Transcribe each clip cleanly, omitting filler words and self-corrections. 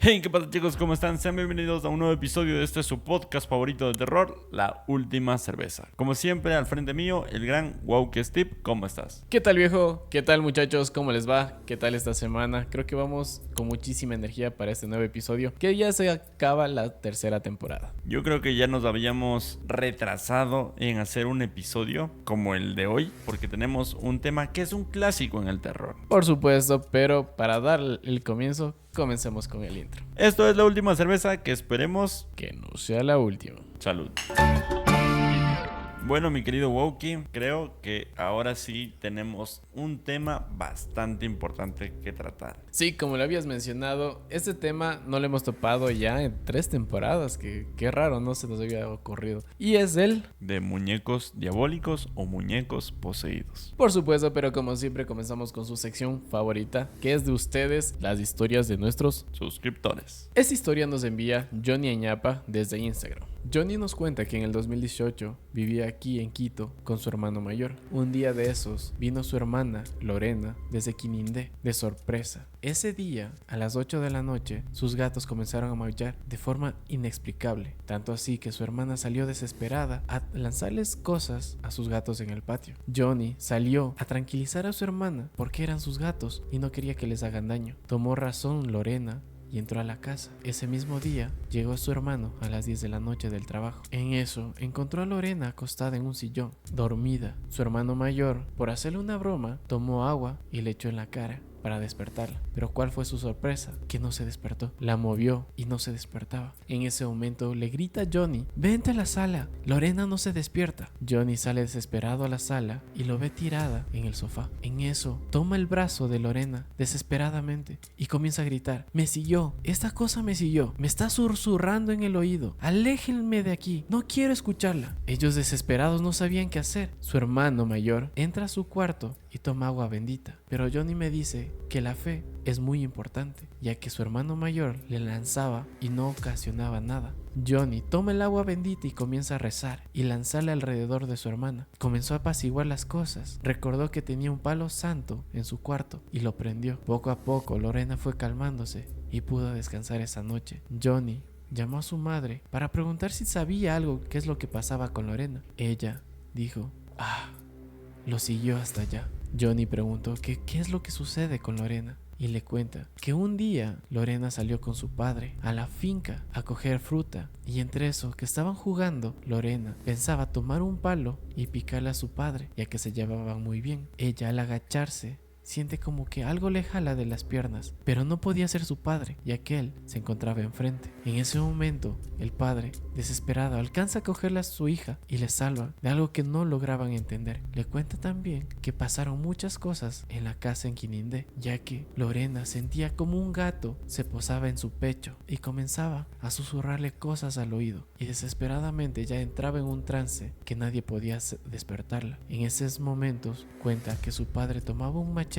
Hey, ¿qué pasa, chicos? ¿Cómo están? Sean bienvenidos a un nuevo episodio de este su podcast favorito de terror, La Última Cerveza. Como siempre, al frente mío, el gran Woke Steve. ¿Cómo estás? ¿Qué tal, viejo? ¿Qué tal, muchachos? ¿Cómo les va? ¿Qué tal esta semana? Creo que vamos con muchísima energía para este nuevo episodio, que ya se acaba la tercera temporada. Yo creo que ya nos habíamos retrasado en hacer un episodio como el de hoy, porque tenemos un tema que es un clásico en el terror. Por supuesto, pero para dar el comienzo, comencemos con el intro. Esto es La Última Cerveza, que esperemos... Que no sea la última. Salud. Bueno, mi querido Wokey, creo que ahora sí tenemos un tema bastante importante que tratar. Sí, como lo habías mencionado, este tema no lo hemos topado ya en 3 temporadas, que qué raro, no se nos había ocurrido. Y es el... De muñecos diabólicos o muñecos poseídos. Por supuesto, pero como siempre comenzamos con su sección favorita, que es de ustedes, las historias de nuestros Suscriptores. Esta historia nos envía Johnny Añapa desde Instagram. Johnny nos cuenta que en el 2018 vivía aquí en Quito con su hermano mayor. Un día de esos vino su hermana Lorena desde Quinindé de sorpresa. Ese día, a las 8 de la noche, sus gatos comenzaron a maullar de forma inexplicable, tanto así que su hermana salió desesperada a lanzarles cosas a sus gatos en el patio. Johnny salió a tranquilizar a su hermana porque eran sus gatos y no quería que les hagan daño. Tomó razón Lorena y entró a la casa. Ese mismo día llegó su hermano a las 10 de la noche del trabajo. En eso encontró a Lorena acostada en un sillón, dormida. Su hermano mayor, por hacerle una broma, tomó agua y le echó en la cara para despertarla. Pero ¿cuál fue su sorpresa? Que no se despertó. La movió y no se despertaba. En ese momento le grita a Johnny: vente a la sala, Lorena no se despierta. Johnny sale desesperado a la sala y lo ve tirada en el sofá. En eso toma el brazo de Lorena desesperadamente y comienza a gritar: me siguió, esta cosa me siguió, me está susurrando en el oído, aléjenme de aquí, no quiero escucharla. Ellos desesperados no sabían qué hacer. Su hermano mayor entra a su cuarto y toma agua bendita, pero Johnny me dice que la fe es muy importante, ya que su hermano mayor le lanzaba y no ocasionaba nada. Johnny toma el agua bendita y comienza a rezar y lanzarle alrededor de su hermana. Comenzó a apaciguar las cosas. Recordó que tenía un palo santo en su cuarto y lo prendió. Poco a poco Lorena fue calmándose y pudo descansar esa noche. Johnny llamó a su madre para preguntar si sabía algo, qué es lo que pasaba con Lorena. Ella dijo: lo siguió hasta allá. Johnny preguntó qué es lo que sucede con Lorena y le cuenta que un día Lorena salió con su padre a la finca a coger fruta, y entre eso que estaban jugando, Lorena pensaba tomar un palo y picarle a su padre, ya que se llevaban muy bien. Ella, al agacharse, siente como que algo le jala de las piernas, pero no podía ser su padre, ya que él se encontraba enfrente. En ese momento, el padre, desesperado, alcanza a cogerle a su hija y le salva de algo que no lograban entender. Le cuenta también que pasaron muchas cosas en la casa en Quinindé, ya que Lorena sentía como un gato se posaba en su pecho y comenzaba a susurrarle cosas al oído, y desesperadamente ya entraba en un trance que nadie podía despertarla. En esos momentos cuenta que su padre tomaba un machete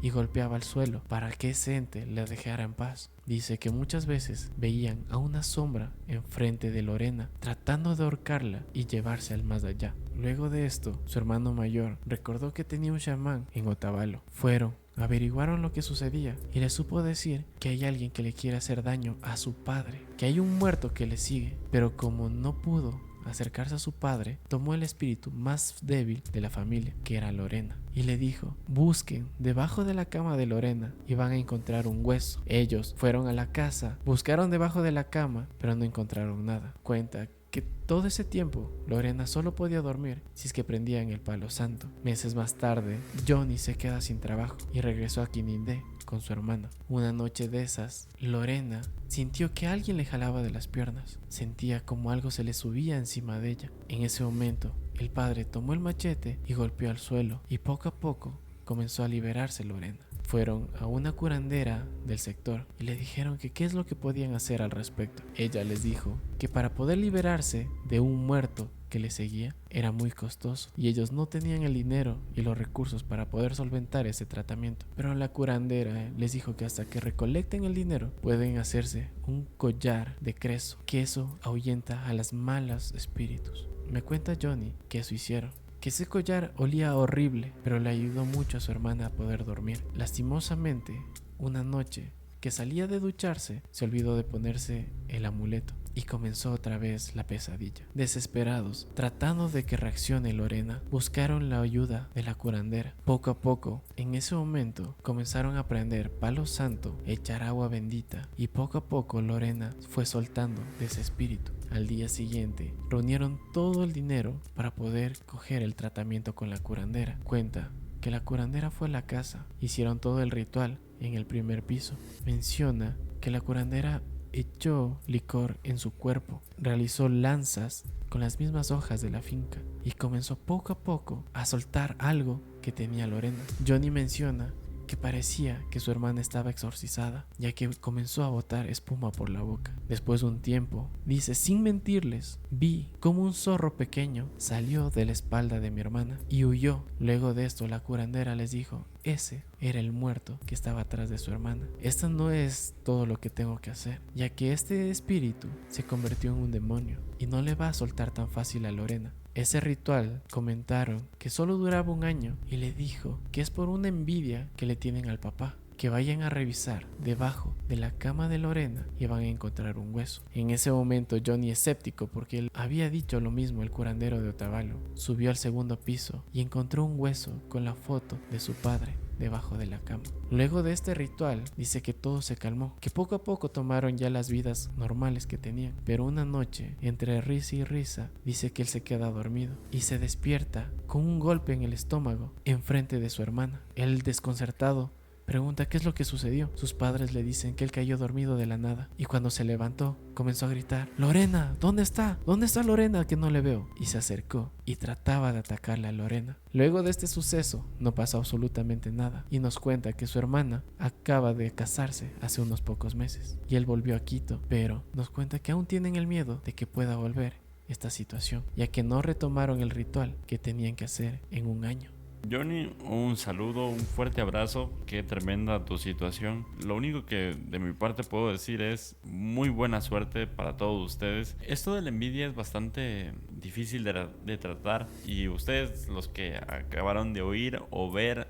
y golpeaba el suelo para que ese ente le dejara en paz. Dice que muchas veces veían a una sombra enfrente de Lorena tratando de ahorcarla y llevarse al más allá. Luego de esto, su hermano mayor recordó que tenía un chamán en Otavalo. Fueron, averiguaron lo que sucedía y le supo decir que hay alguien que le quiere hacer daño a su padre, que hay un muerto que le sigue, pero como no pudo acercarse a su padre, tomó el espíritu más débil de la familia, que era Lorena, y le dijo: busquen debajo de la cama de Lorena y van a encontrar un hueso. Ellos fueron a la casa, buscaron debajo de la cama, pero no encontraron nada. Cuenta que todo ese tiempo Lorena solo podía dormir si es que prendían el palo santo. Meses más tarde, Johnny se queda sin trabajo y regresó a Quinindé con su hermana. Una noche de esas, Lorena sintió que alguien le jalaba de las piernas. Sentía como algo se le subía encima de ella. En ese momento, el padre tomó el machete y golpeó al suelo, y poco a poco comenzó a liberarse Lorena. Fueron a una curandera del sector y le dijeron que qué es lo que podían hacer al respecto. Ella les dijo que para poder liberarse de un muerto que le seguía era muy costoso y ellos no tenían el dinero y los recursos para poder solventar ese tratamiento. Pero la curandera les dijo que hasta que recolecten el dinero pueden hacerse un collar de creso, que eso ahuyenta a los malos espíritus. Me cuenta Johnny que eso hicieron, que ese collar olía horrible, pero le ayudó mucho a su hermana a poder dormir. Lastimosamente, una noche que salía de ducharse, se olvidó de ponerse el amuleto. Y comenzó otra vez la pesadilla. Desesperados, tratando de que reaccione Lorena, buscaron la ayuda de la curandera. Poco a poco, en ese momento, comenzaron a prender palo santo, echar agua bendita, y poco a poco Lorena fue soltando de ese espíritu. Al día siguiente, reunieron todo el dinero para poder coger el tratamiento con la curandera. Cuenta que la curandera fue a la casa, hicieron todo el ritual en el primer piso. Menciona que la curandera echó licor en su cuerpo, realizó lanzas con las mismas hojas de la finca y comenzó poco a poco a soltar algo que tenía Lorena. Johnny menciona que parecía que su hermana estaba exorcizada, ya que comenzó a botar espuma por la boca. Después de un tiempo, dice, sin mentirles, vi como un zorro pequeño salió de la espalda de mi hermana y huyó. Luego de esto, la curandera les dijo, ese era el muerto que estaba atrás de su hermana. Esto no es todo lo que tengo que hacer, ya que este espíritu se convirtió en un demonio y no le va a soltar tan fácil a Lorena. Ese ritual comentaron que solo duraba 1 año y le dijo que es por una envidia que le tienen al papá. Que vayan a revisar debajo de la cama de Lorena y van a encontrar un hueso. En ese momento Johnny, escéptico porque él había dicho lo mismo el curandero de Otavalo, subió al 2º piso y encontró un hueso con la foto de su padre debajo de la cama. Luego de este ritual dice que todo se calmó, que poco a poco tomaron ya las vidas normales que tenían, pero una noche entre risa y risa dice que él se queda dormido y se despierta con un golpe en el estómago enfrente de su hermana. Él, desconcertado, pregunta qué es lo que sucedió. Sus padres le dicen que él cayó dormido de la nada y cuando se levantó comenzó a gritar, Lorena, ¿dónde está? ¿Dónde está Lorena que no le veo? Y se acercó y trataba de atacarle a Lorena. Luego de este suceso no pasó absolutamente nada y nos cuenta que su hermana acaba de casarse hace unos pocos meses y él volvió a Quito, pero nos cuenta que aún tienen el miedo de que pueda volver esta situación, ya que no retomaron el ritual que tenían que hacer en 1 año. Johnny, un saludo, un fuerte abrazo. Qué tremenda tu situación. Lo único que de mi parte puedo decir es muy buena suerte para todos ustedes. Esto de la envidia es bastante difícil de tratar y ustedes, los que acabaron de oír o ver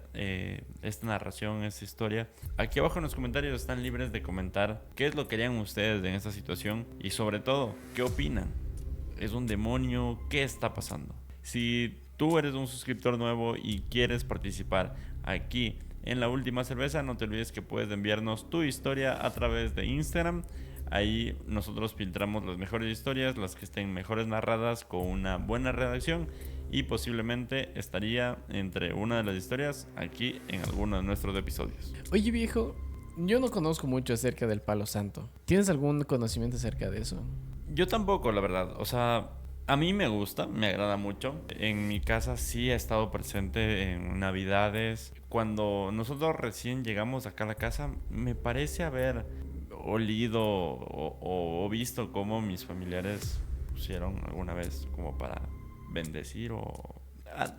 esta narración, esta historia, aquí abajo en los comentarios están libres de comentar qué es lo que harían ustedes en esta situación y sobre todo, qué opinan. ¿Es un demonio? ¿Qué está pasando? Si tú eres un suscriptor nuevo y quieres participar aquí en La Última Cerveza, no te olvides que puedes enviarnos tu historia a través de Instagram. Ahí nosotros filtramos las mejores historias, las que estén mejores narradas con una buena redacción y posiblemente estaría entre una de las historias aquí en alguno de nuestros episodios. Oye viejo, yo no conozco mucho acerca del palo santo. ¿Tienes algún conocimiento acerca de eso? Yo tampoco, la verdad. O sea, a mí me gusta, me agrada mucho. En mi casa sí he estado presente en Navidades. Cuando nosotros recién llegamos acá a la casa, me parece haber olido o visto cómo mis familiares pusieron alguna vez como para bendecir o...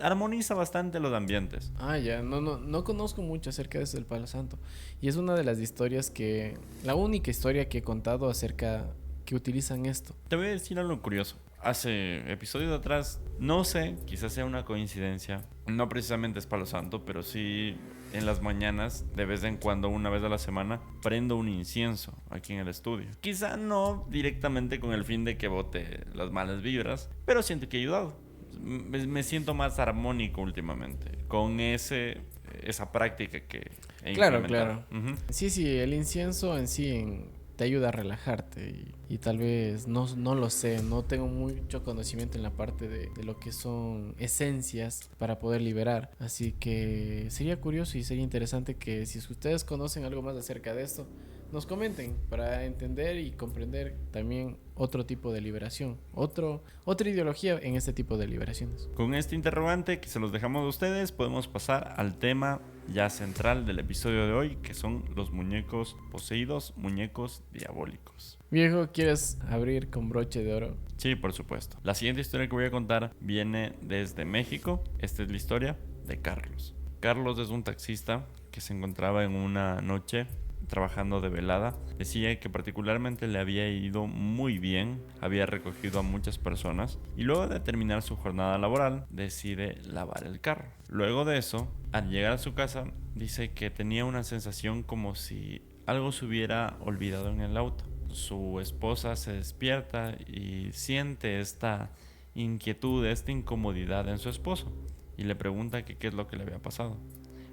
Armoniza bastante los ambientes. Ah, ya, no conozco mucho acerca de eso del palo santo. Y es una de las historias que... La única historia que he contado acerca que utilizan esto. Te voy a decir algo curioso. Hace episodios atrás, no sé, quizás sea una coincidencia, no precisamente es Palo Santo, pero sí en las mañanas, de vez en cuando, una vez a la semana, prendo un incienso aquí en el estudio. Quizá no directamente con el fin de que bote las malas vibras, pero siento que ha ayudado. Me siento más armónico últimamente con esa práctica que he Claro, implementado. claro. Sí, el incienso en sí te ayuda a relajarte y tal vez no lo sé, no tengo mucho conocimiento en la parte de lo que son esencias para poder liberar, así que sería curioso y sería interesante que si ustedes conocen algo más acerca de esto, nos comenten para entender y comprender también otro tipo de liberación, otra ideología en este tipo de liberaciones. Con este interrogante que se los dejamos a ustedes, podemos pasar al tema ya central del episodio de hoy, que son los muñecos poseídos, muñecos diabólicos. Viejo, ¿quieres abrir con broche de oro? Sí, por supuesto. La siguiente historia que voy a contar viene desde México. Esta es la historia de Carlos. Carlos es un taxista que se encontraba en una noche trabajando de velada. Decía que particularmente le había ido muy bien, había recogido a muchas personas y luego de terminar su jornada laboral decide lavar el carro. Luego de eso, al llegar a su casa, dice que tenía una sensación como si algo se hubiera olvidado en el auto. Su esposa se despierta y siente esta inquietud, esta incomodidad en su esposo y le pregunta que qué es lo que le había pasado.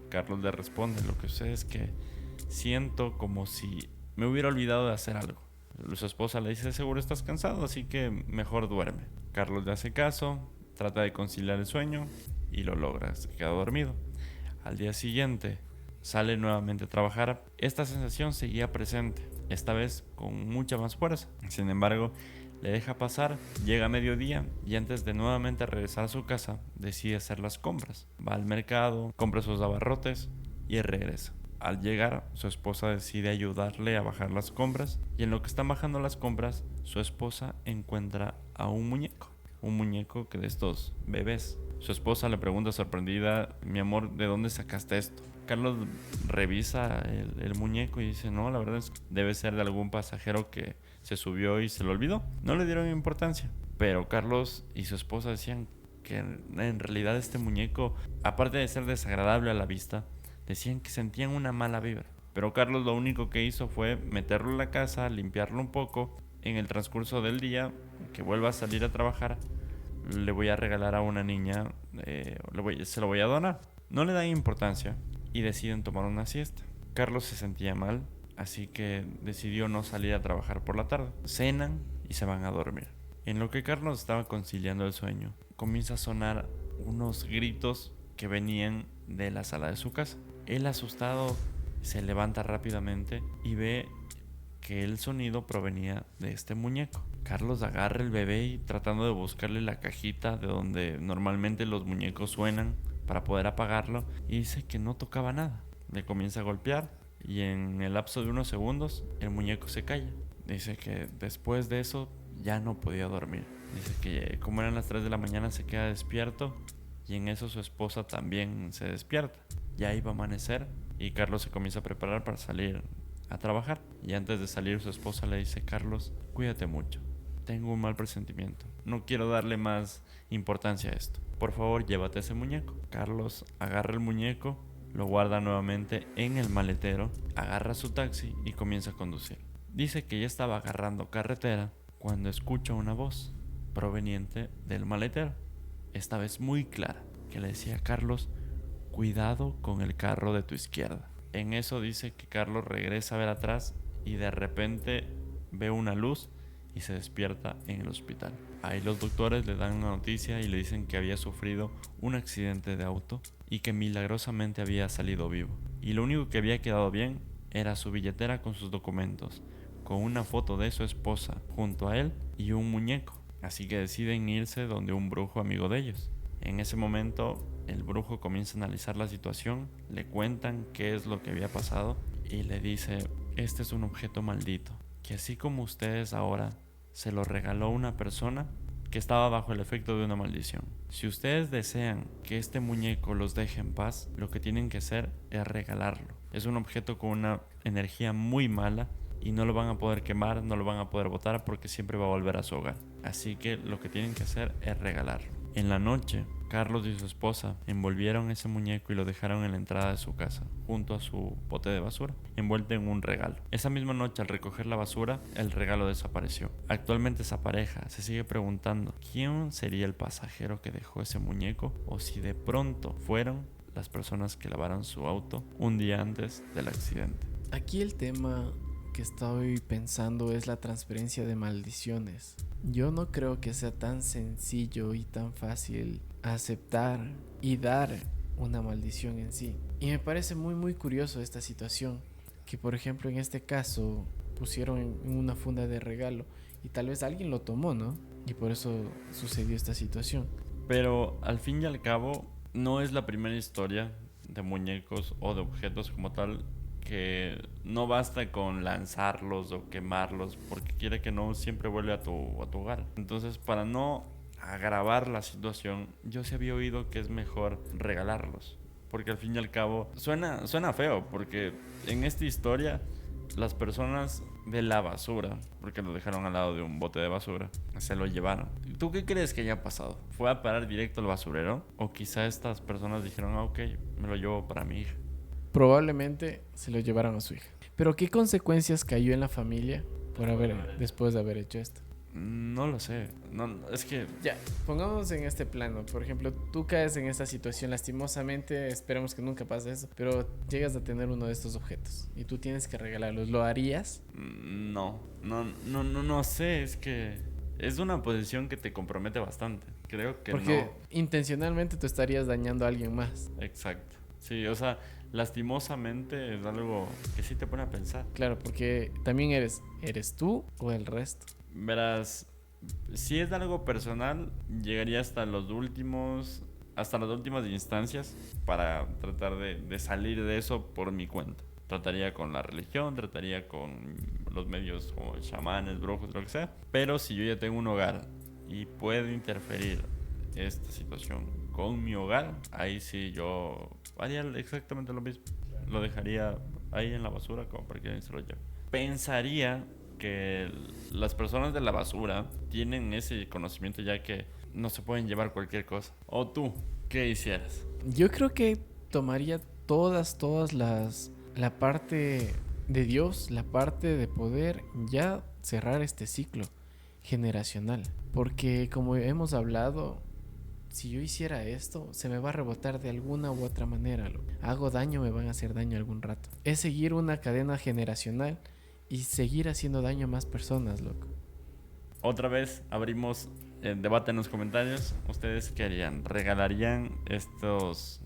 Carlos le responde: lo que sucede es que siento como si me hubiera olvidado de hacer algo. Su esposa le dice: seguro estás cansado, así que mejor duerme. Carlos le hace caso, trata de conciliar el sueño y lo logra, se queda dormido. Al día siguiente sale nuevamente a trabajar. Esta sensación seguía presente, esta vez con mucha más fuerza. Sin embargo, le deja pasar, llega a mediodía y antes de nuevamente regresar a su casa, decide hacer las compras. Va al mercado, compra sus abarrotes y regresa. Al llegar, su esposa decide ayudarle a bajar las compras y en lo que están bajando las compras, su esposa encuentra a un muñeco que de estos bebés. Su esposa le pregunta sorprendida: mi amor, ¿de dónde sacaste esto? Carlos revisa el muñeco y dice: no, la verdad es que debe ser de algún pasajero que se subió y se lo olvidó. No le dieron importancia, pero Carlos y su esposa decían que en realidad este muñeco, aparte de ser desagradable a la vista, decían que sentían una mala vibra. Pero Carlos lo único que hizo fue meterlo en la casa, limpiarlo un poco. En el transcurso del día, que vuelva a salir a trabajar, le voy a regalar a una niña, se lo voy a donar. No le dan importancia y deciden tomar una siesta. Carlos se sentía mal, así que decidió no salir a trabajar por la tarde. Cenan y se van a dormir. En lo que Carlos estaba conciliando el sueño, comienza a sonar unos gritos que venían de la sala de su casa. Él, asustado, se levanta rápidamente y ve que el sonido provenía de este muñeco. Carlos agarra el bebé y, tratando de buscarle la cajita de donde normalmente los muñecos suenan para poder apagarlo, y dice que no tocaba nada. Le comienza a golpear y en el lapso de unos segundos el muñeco se calla. Dice que después de eso ya no podía dormir. Dice que como eran las 3 de la mañana se queda despierto y en eso su esposa también se despierta. Ya iba a amanecer y Carlos se comienza a preparar para salir a trabajar. Y antes de salir, su esposa le dice: Carlos, cuídate mucho. Tengo un mal presentimiento. No quiero darle más importancia a esto. Por favor, llévate ese muñeco. Carlos agarra el muñeco, lo guarda nuevamente en el maletero, agarra su taxi y comienza a conducir. Dice que ya estaba agarrando carretera cuando escucha una voz proveniente del maletero, esta vez muy clara, que le decía: Carlos, cuidado con el carro de tu izquierda. En eso dice que Carlos regresa a ver atrás y de repente ve una luz y se despierta en el hospital. Ahí los doctores le dan una noticia y le dicen que había sufrido un accidente de auto y que milagrosamente había salido vivo. Y lo único que había quedado bien era su billetera con sus documentos, con una foto de su esposa junto a él y un muñeco. Así que deciden irse donde un brujo amigo de ellos. En ese momento el brujo comienza a analizar la situación, le cuentan qué es lo que había pasado y le dice: este es un objeto maldito, que así como ustedes ahora, se lo regaló una persona que estaba bajo el efecto de una maldición. Si ustedes desean que este muñeco los deje en paz, lo que tienen que hacer es regalarlo. Es un objeto con una energía muy mala y no lo van a poder quemar, no lo van a poder botar porque siempre va a volver a su hogar. Así que lo que tienen que hacer es regalarlo. En la noche, Carlos y su esposa envolvieron ese muñeco y lo dejaron en la entrada de su casa, junto a su bote de basura, envuelto en un regalo. Esa misma noche, al recoger la basura, el regalo desapareció. Actualmente esa pareja se sigue preguntando quién sería el pasajero que dejó ese muñeco, o si de pronto fueron las personas que lavaron su auto un día antes del accidente. Aquí el tema que estoy pensando es la transferencia de maldiciones. Yo no creo que sea tan sencillo y tan fácil aceptar y dar una maldición en sí. Y me parece muy curioso esta situación, que por ejemplo en este caso pusieron en una funda de regalo y tal vez alguien lo tomó, ¿no? Y por eso sucedió esta situación. Pero al fin y al cabo, no es la primera historia de muñecos o de objetos como tal que no basta con lanzarlos o quemarlos, porque quiere que no, siempre vuelve a tu hogar. Entonces, para no agravar la situación, yo sí había oído que es mejor regalarlos, porque al fin y al cabo suena feo, porque en esta historia las personas de la basura, porque lo dejaron al lado de un bote de basura, se lo llevaron. ¿Tú qué crees que haya pasado? ¿Fue a parar directo al basurero? ¿O quizá estas personas dijeron: ok, me lo llevo para mi hija? Probablemente se lo llevaron a su hija. Pero ¿qué consecuencias cayó en la familia después de haber hecho esto? No lo sé. No, es que Ya, pongámonos en este plano. Por ejemplo, tú caes en esta situación, lastimosamente, esperemos que nunca pase eso, pero llegas a tener uno de estos objetos y tú tienes que regalarlos. ¿Lo harías? no sé. Es que es una posición que te compromete bastante. Creo que Porque no. intencionalmente tú estarías dañando a alguien más. Exacto. Sí, o sea, lastimosamente es algo que sí te pone a pensar. Claro, porque también eres tú o el resto. Verás, si es algo personal, llegaría hasta las últimas instancias para tratar de salir de eso por mi cuenta. Trataría con la religión, trataría con los medios como chamanes, brujos, lo que sea. Pero si yo ya tengo un hogar y puedo interferir esta situación con mi hogar, ahí sí yo haría exactamente lo mismo. Lo dejaría ahí en la basura como para que alguien se lo lleve. Pensaría que las personas de la basura tienen ese conocimiento ya que no se pueden llevar cualquier cosa. O tú, ¿qué hicieras? Yo creo que tomaría todas la parte de Dios, la parte de poder ya cerrar este ciclo generacional. Porque como hemos hablado, si yo hiciera esto, se me va a rebotar de alguna u otra manera. Hago daño, me van a hacer daño algún rato. Es seguir una cadena generacional y seguir haciendo daño a más personas, loco. Otra vez abrimos el debate en los comentarios. ¿Ustedes qué harían? ¿Regalarían estos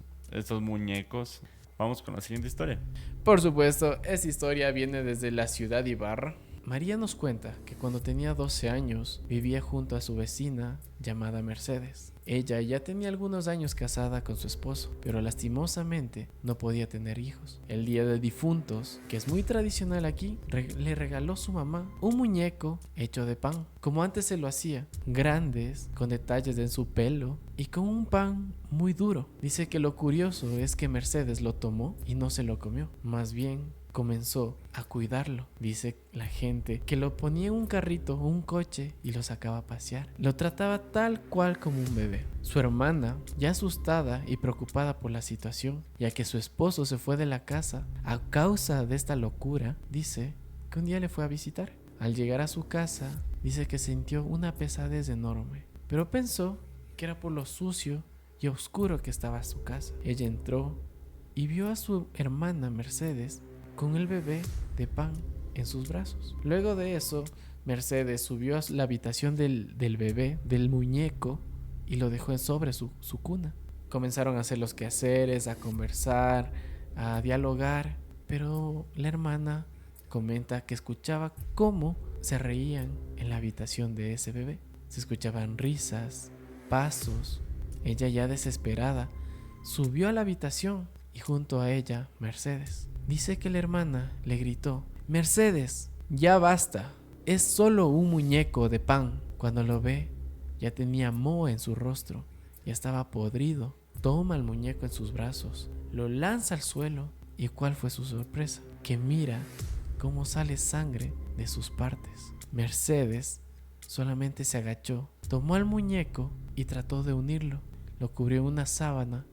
muñecos? Vamos con la siguiente historia. Por supuesto, esta historia viene desde la ciudad de Ibarra. María nos cuenta que cuando tenía 12 años vivía junto a su vecina llamada Mercedes. Ella ya tenía algunos años casada con su esposo, pero lastimosamente no podía tener hijos. El día de difuntos, que es muy tradicional aquí, le regaló su mamá un muñeco hecho de pan, como antes se lo hacía, grandes, con detalles en su pelo y con un pan muy duro. Dice que lo curioso es que Mercedes lo tomó y no se lo comió, más bien comenzó a cuidarlo. Dice la gente que lo ponía en un carrito o un coche y lo sacaba a pasear. Lo trataba tal cual como un bebé. Su hermana, ya asustada y preocupada por la situación, ya que su esposo se fue de la casa a causa de esta locura, dice que un día le fue a visitar. Al llegar a su casa, dice que sintió una pesadez enorme, pero pensó que era por lo sucio y oscuro que estaba su casa. Ella entró y vio a su hermana Mercedes con el bebé de pan en sus brazos. Luego de eso, Mercedes subió a la habitación del bebé, del muñeco, y lo dejó sobre su cuna. Comenzaron a hacer los quehaceres, a conversar, a dialogar, pero la hermana comenta que escuchaba cómo se reían en la habitación de ese bebé. Se escuchaban risas, pasos. Ella, ya desesperada, subió a la habitación y junto a ella Mercedes. Dice que la hermana le gritó: Mercedes, ya basta, es solo un muñeco de pan. Cuando lo ve, ya tenía moho en su rostro, ya estaba podrido. Toma el muñeco en sus brazos, lo lanza al suelo y ¿cuál fue su sorpresa? Que mira cómo sale sangre de sus partes. Mercedes solamente se agachó, tomó al muñeco y trató de unirlo. Lo cubrió en una sábana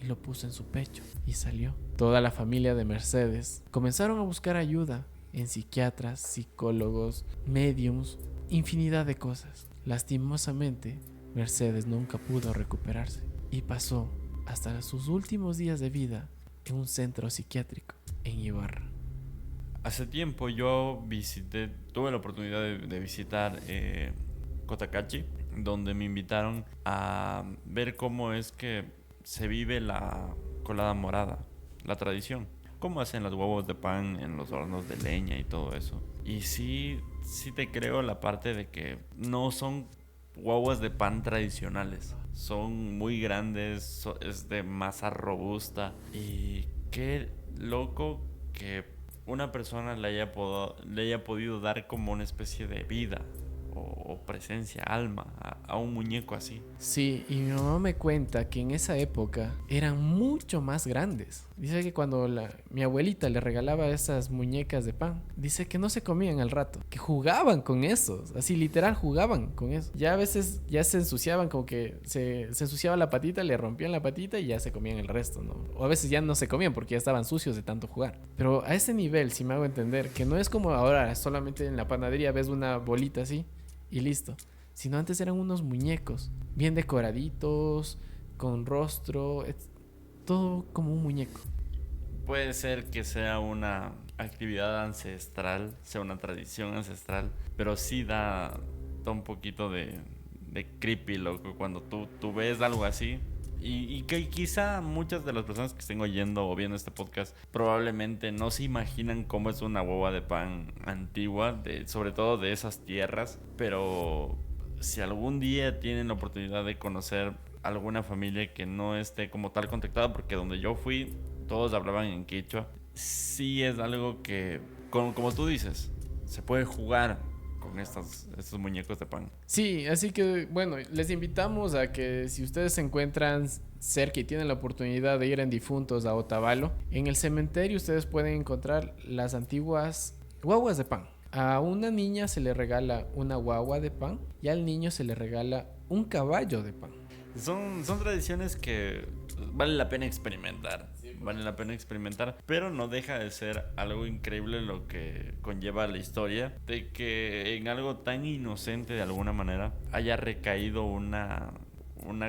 y lo puso en su pecho y salió. Toda la familia de Mercedes comenzaron a buscar ayuda en psiquiatras, psicólogos, mediums, infinidad de cosas. Lastimosamente, Mercedes nunca pudo recuperarse y pasó hasta sus últimos días de vida en un centro psiquiátrico en Ibarra. Hace tiempo yo tuve la oportunidad de visitar Cotacachi, donde me invitaron a ver cómo es que se vive la colada morada, la tradición. Cómo hacen los huevos de pan en los hornos de leña y todo eso. Y sí te creo la parte de que no son huevos de pan tradicionales. Son muy grandes, es de masa robusta. Y qué loco que una persona le haya podido dar como una especie de vida o presencia, alma a un muñeco así. Sí, y mi mamá me cuenta que en esa época eran mucho más grandes. Dice que cuando mi abuelita le regalaba esas muñecas de pan, dice que no se comían al rato, que jugaban con esos, así literal jugaban con eso. Ya a veces ya se ensuciaban, como que se ensuciaba la patita, le rompían la patita y ya se comían el resto, ¿no? O a veces ya no se comían porque ya estaban sucios de tanto jugar. Pero a ese nivel, si me hago entender, que no es como ahora, solamente en la panadería ves una bolita así y listo. Sino antes eran unos muñecos, bien decoraditos, con rostro, todo como un muñeco. Puede ser que sea una actividad ancestral, sea una tradición ancestral, pero sí da un poquito de creepy, loco, cuando tú ves algo así. Y que quizá muchas de las personas que estén oyendo o viendo este podcast probablemente no se imaginan cómo es una boba de pan antigua, sobre todo de esas tierras, pero si algún día tienen la oportunidad de conocer alguna familia que no esté como tal contactada, porque donde yo fui todos hablaban en quechua, sí es algo que, como tú dices, se puede jugar con estos muñecos de pan. Sí, así que bueno, les invitamos a que si ustedes se encuentran cerca y tienen la oportunidad de ir en difuntos a Otavalo, en el cementerio ustedes pueden encontrar las antiguas guaguas de pan. A una niña se le regala una guagua de pan y al niño se le regala un caballo de pan. Son tradiciones que vale la pena experimentar. Vale la pena experimentar, pero no deja de ser algo increíble lo que conlleva la historia de que en algo tan inocente de alguna manera haya recaído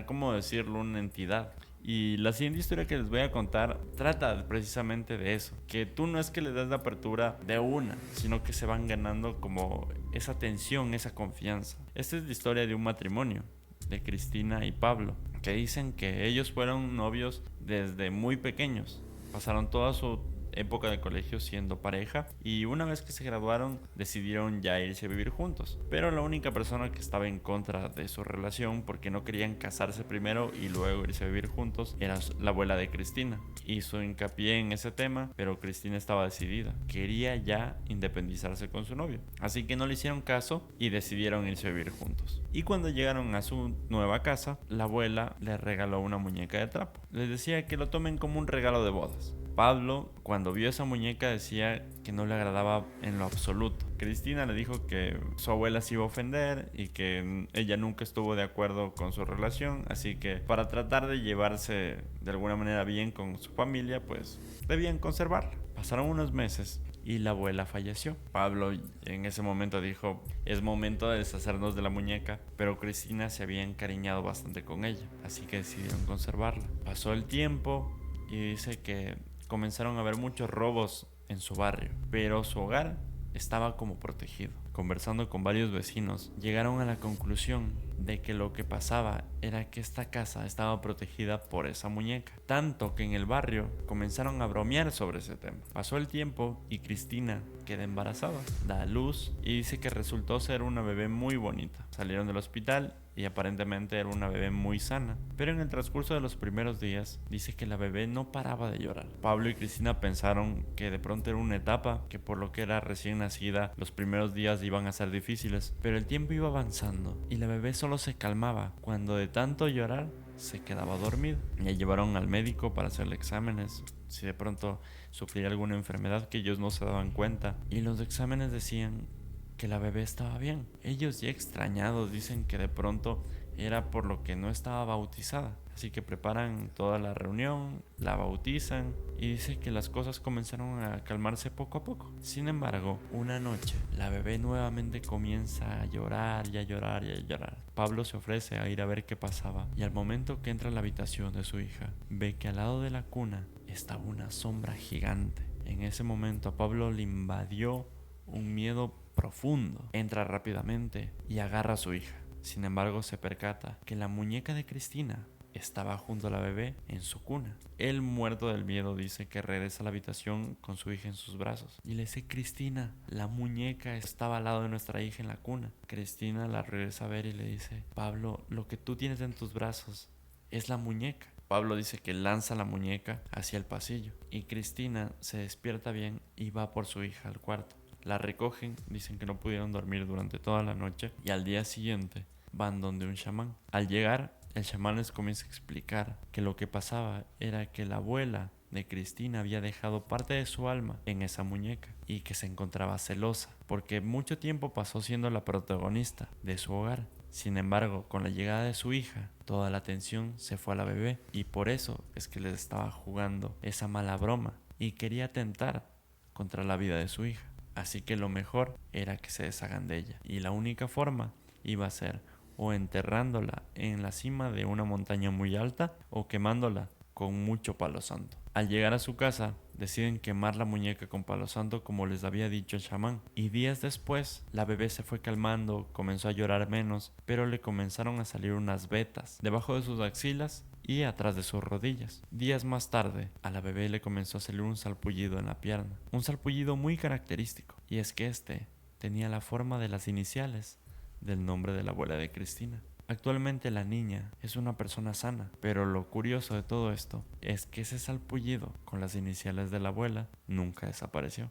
¿cómo decirlo? Una entidad. Y la siguiente historia que les voy a contar trata precisamente de eso, que tú no es que le das la apertura de una, sino que se van ganando como esa tensión, esa confianza. Esta es la historia de un matrimonio, de Cristina y Pablo, que dicen que ellos fueron novios desde muy pequeños. Pasaron toda su época de colegio siendo pareja y una vez que se graduaron decidieron ya irse a vivir juntos. Pero la única persona que estaba en contra de su relación porque no querían casarse primero y luego irse a vivir juntos era la abuela de Cristina. Hizo hincapié en ese tema, pero Cristina estaba decidida. Quería ya independizarse con su novio. Así que no le hicieron caso y decidieron irse a vivir juntos. Y cuando llegaron a su nueva casa, la abuela les regaló una muñeca de trapo. Les decía que lo tomen como un regalo de bodas. Pablo, cuando vio esa muñeca, decía que no le agradaba en lo absoluto. Cristina le dijo que su abuela se iba a ofender y que ella nunca estuvo de acuerdo con su relación, así que para tratar de llevarse de alguna manera bien con su familia, pues debían conservarla. Pasaron unos meses y la abuela falleció. Pablo en ese momento dijo, es momento de deshacernos de la muñeca, pero Cristina se había encariñado bastante con ella, así que decidieron conservarla. Pasó el tiempo y dice que comenzaron a haber muchos robos en su barrio, pero su hogar estaba como protegido. Conversando con varios vecinos, llegaron a la conclusión de que lo que pasaba era que esta casa estaba protegida por esa muñeca, tanto que en el barrio comenzaron a bromear sobre ese tema. Pasó el tiempo y Cristina queda embarazada, da a luz y dice que resultó ser una bebé muy bonita. Salieron del hospital y aparentemente era una bebé muy sana, pero en el transcurso de los primeros días dice que la bebé no paraba de llorar. Pablo y Cristina pensaron que de pronto era una etapa, que por lo que era recién nacida los primeros días iban a ser difíciles, pero el tiempo iba avanzando y la bebé solo se calmaba cuando de tanto llorar se quedaba dormida. La llevaron al médico para hacerle exámenes si de pronto sufría alguna enfermedad que ellos no se daban cuenta, y los exámenes decían que la bebé estaba bien. Ellos ya extrañados dicen que de pronto era por lo que no estaba bautizada. Así que preparan toda la reunión, la bautizan y dice que las cosas comenzaron a calmarse poco a poco. Sin embargo, una noche la bebé nuevamente comienza a llorar y a llorar y a llorar. Pablo se ofrece a ir a ver qué pasaba y al momento que entra a la habitación de su hija, ve que al lado de la cuna estaba una sombra gigante. En ese momento a Pablo le invadió un miedo profundo. Entra rápidamente y agarra a su hija. Sin embargo, se percata que la muñeca de Cristina estaba junto a la bebé en su cuna. Él, muerto del miedo, dice que regresa a la habitación con su hija en sus brazos y le dice: Cristina, la muñeca estaba al lado de nuestra hija en la cuna. Cristina la regresa a ver y le dice: Pablo, lo que tú tienes en tus brazos es la muñeca. Pablo dice que lanza la muñeca hacia el pasillo y Cristina se despierta bien y va por su hija al cuarto. la recogen, dicen que no pudieron dormir durante toda la noche y al día siguiente van donde un chamán. Al llegar, el chamán les comienza a explicar que lo que pasaba era que la abuela de Cristina había dejado parte de su alma en esa muñeca y que se encontraba celosa porque mucho tiempo pasó siendo la protagonista de su hogar. Sin embargo, con la llegada de su hija, toda la atención se fue a la bebé y por eso es que les estaba jugando esa mala broma y quería atentar contra la vida de su hija. Así que lo mejor era que se deshagan de ella y la única forma iba a ser o enterrándola en la cima de una montaña muy alta o quemándola con mucho palo santo. Al llegar a su casa, deciden quemar la muñeca con palo santo como les había dicho el chamán. Y días después, la bebé se fue calmando, comenzó a llorar menos, pero le comenzaron a salir unas vetas debajo de sus axilas y atrás de sus rodillas. Días más tarde, a la bebé le comenzó a salir un salpullido en la pierna. Un salpullido muy característico. Y es que este tenía la forma de las iniciales del nombre de la abuela de Cristina. Actualmente la niña es una persona sana, pero lo curioso de todo esto es que ese salpullido con las iniciales de la abuela nunca desapareció.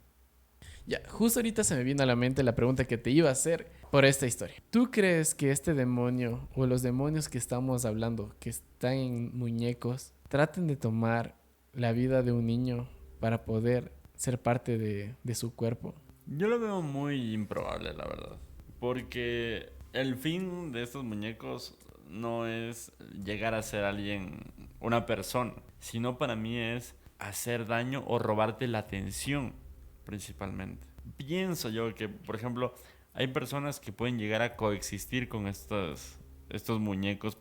Ya, justo ahorita se me vino a la mente la pregunta que te iba a hacer por esta historia. ¿Tú crees que este demonio o los demonios que estamos hablando, que están en muñecos, traten de tomar la vida de un niño para poder ser parte de su cuerpo? Yo lo veo muy improbable, la verdad, porque el fin de estos muñecos no es llegar a ser alguien, una persona, sino para mí es hacer daño o robarte la atención, principalmente. Pienso yo que, por ejemplo, hay personas que pueden llegar a coexistir con estos muñecos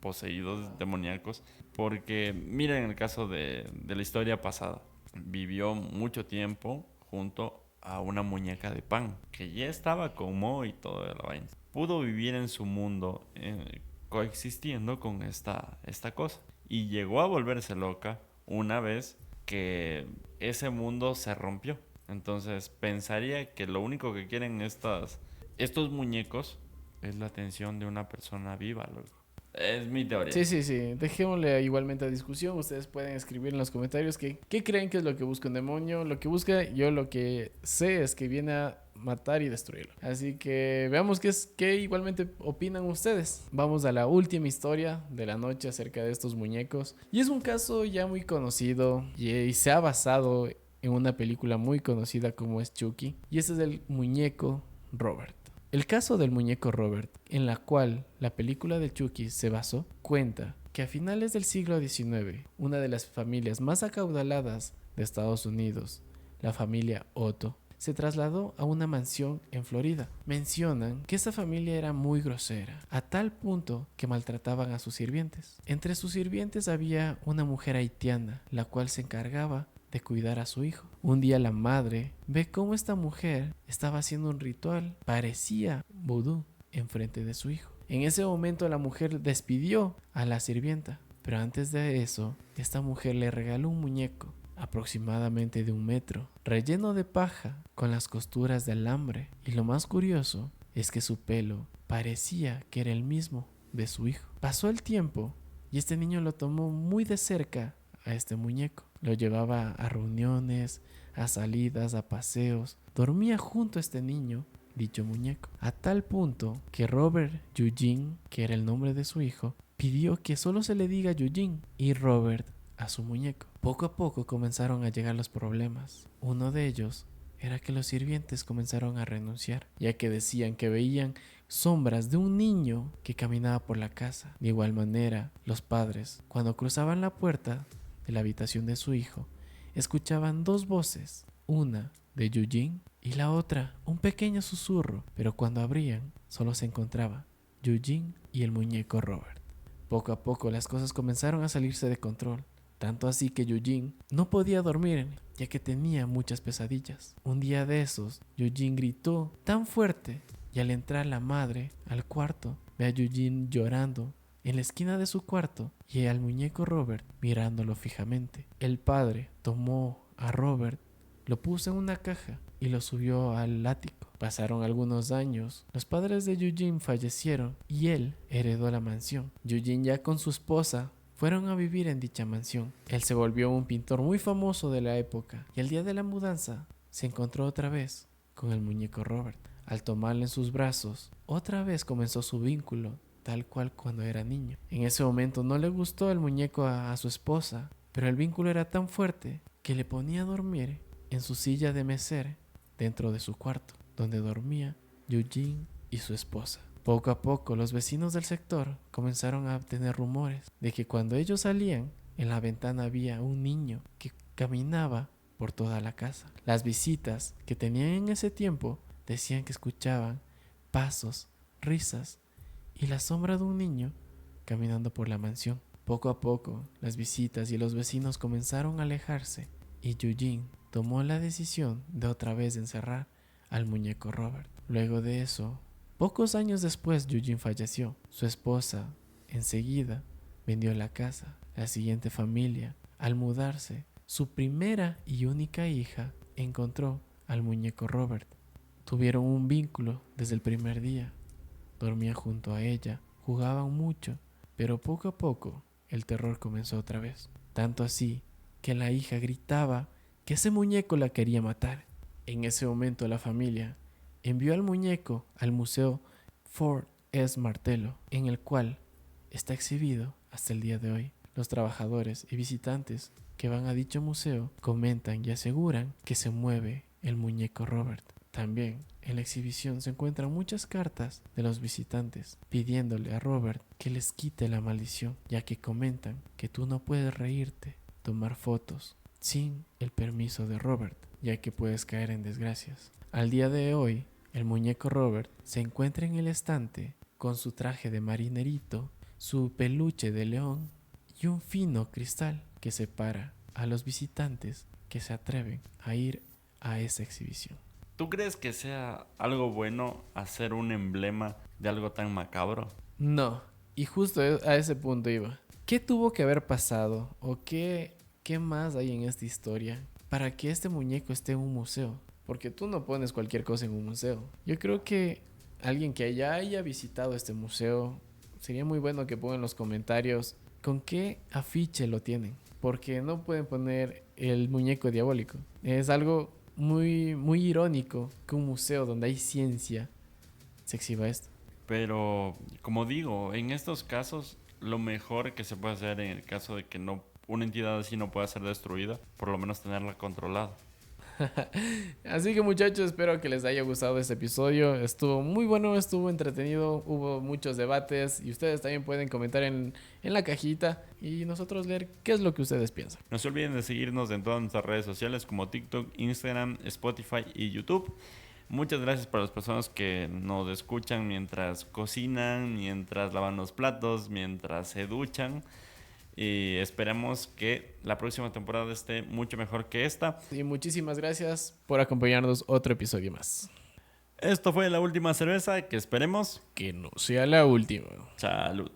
poseídos, demoníacos, porque miren el caso de la historia pasada. Vivió mucho tiempo junto a una muñeca de pan, que ya estaba con Mo y toda la vaina. Pudo vivir en su mundo coexistiendo con esta cosa. Y llegó a volverse loca una vez que ese mundo se rompió. Entonces pensaría que lo único que quieren estos muñecos es la atención de una persona viva, loco. Es mi teoría. Sí, sí, sí. Dejémosle igualmente a discusión. Ustedes pueden escribir en los comentarios qué creen que es lo que busca un demonio. Lo que busca, yo lo que sé es que viene a matar y destruirlo. Así que veamos qué igualmente opinan ustedes. Vamos a la última historia de la noche acerca de estos muñecos. Y es un caso ya muy conocido y se ha basado en una película muy conocida como es Chucky. Y ese es el muñeco Robert. El caso del muñeco Robert, en la cual la película de Chucky se basó, cuenta que a finales del siglo XIX, una de las familias más acaudaladas de Estados Unidos, la familia Otto, se trasladó a una mansión en Florida. Mencionan que esa familia era muy grosera, a tal punto que maltrataban a sus sirvientes. Entre sus sirvientes había una mujer haitiana, la cual se encargaba de cuidar a su hijo. Un día la madre ve cómo esta mujer estaba haciendo un ritual, parecía vudú, enfrente de su hijo. En ese momento la mujer despidió a la sirvienta, pero antes de eso, esta mujer le regaló un muñeco aproximadamente de 1 metro, relleno de paja con las costuras de alambre, y lo más curioso es que su pelo parecía que era el mismo de su hijo. Pasó el tiempo y este niño lo tomó muy de cerca a este muñeco. Lo llevaba a reuniones, a salidas, a paseos. Dormía junto a este niño, dicho muñeco. A tal punto que Robert Eugene, que era el nombre de su hijo, pidió que solo se le diga Eugene y Robert a su muñeco. Poco a poco comenzaron a llegar los problemas. Uno de ellos era que los sirvientes comenzaron a renunciar, ya que decían que veían sombras de un niño que caminaba por la casa. De igual manera, los padres, cuando cruzaban la puerta de la habitación de su hijo, escuchaban 2 voces, una de Eugene y la otra un pequeño susurro, pero cuando abrían solo se encontraba Eugene y el muñeco Robert. Poco a poco las cosas comenzaron a salirse de control, tanto así que Eugene no podía dormir ya que tenía muchas pesadillas. Un día de esos, Eugene gritó tan fuerte y al entrar la madre al cuarto ve a Eugene llorando en la esquina de su cuarto y al muñeco Robert mirándolo fijamente. El padre tomó a Robert, lo puso en una caja y lo subió al ático. Pasaron algunos años, los padres de Eugene fallecieron y él heredó la mansión. Eugene, ya con su esposa, fueron a vivir en dicha mansión. Él se volvió un pintor muy famoso de la época y el día de la mudanza se encontró otra vez con el muñeco Robert. Al tomarle en sus brazos, otra vez comenzó su vínculo, tal cual cuando era niño. En ese momento no le gustó el muñeco a su esposa, pero el vínculo era tan fuerte que le ponía a dormir en su silla de mesera dentro de su cuarto, donde dormía Eugene y su esposa. Poco a poco los vecinos del sector comenzaron a tener rumores de que cuando ellos salían, en la ventana había un niño que caminaba por toda la casa. Las visitas que tenían en ese tiempo decían que escuchaban pasos, risas y la sombra de un niño caminando por la mansión. Poco a poco, las visitas y los vecinos comenzaron a alejarse y Eugene tomó la decisión de otra vez encerrar al muñeco Robert. Luego de eso, pocos años después, Eugene falleció. Su esposa enseguida vendió la casa. La siguiente familia, al mudarse, su primera y única hija encontró al muñeco Robert. Tuvieron un vínculo desde el primer día. Dormía junto a ella, jugaban mucho, pero poco a poco el terror comenzó otra vez. Tanto así que la hija gritaba que ese muñeco la quería matar. En ese momento la familia envió al muñeco al museo Fort S. Martello, en el cual está exhibido hasta el día de hoy. Los trabajadores y visitantes que van a dicho museo comentan y aseguran que se mueve el muñeco Robert. También en la exhibición se encuentran muchas cartas de los visitantes pidiéndole a Robert que les quite la maldición, ya que comentan que tú no puedes reírte, tomar fotos sin el permiso de Robert, ya que puedes caer en desgracias. Al día de hoy, el muñeco Robert se encuentra en el estante con su traje de marinerito, su peluche de león y un fino cristal que separa a los visitantes que se atreven a ir a esa exhibición. ¿Tú crees que sea algo bueno hacer un emblema de algo tan macabro? No, y justo a ese punto iba. ¿Qué tuvo que haber pasado o qué más hay en esta historia para que este muñeco esté en un museo? Porque tú no pones cualquier cosa en un museo. Yo creo que alguien que ya haya visitado este museo, sería muy bueno que pongan en los comentarios con qué afiche lo tienen. Porque no pueden poner el muñeco diabólico. Es algo muy, muy irónico que un museo donde hay ciencia se exhiba esto. Pero, como digo, en estos casos, lo mejor que se puede hacer en el caso de que no una entidad así no pueda ser destruida, por lo menos tenerla controlada. Así que muchachos, espero que les haya gustado este episodio. Estuvo muy bueno, estuvo entretenido, hubo muchos debates y ustedes también pueden comentar en la cajita y nosotros leer qué es lo que ustedes piensan. No se olviden de seguirnos en todas nuestras redes sociales como TikTok, Instagram, Spotify y YouTube. Muchas gracias para las personas que nos escuchan mientras cocinan, mientras lavan los platos, mientras se duchan. Y esperemos que la próxima temporada esté mucho mejor que esta. Y muchísimas gracias por acompañarnos otro episodio más. Esto fue La Última Cerveza, que esperemos que no sea la última. Salud.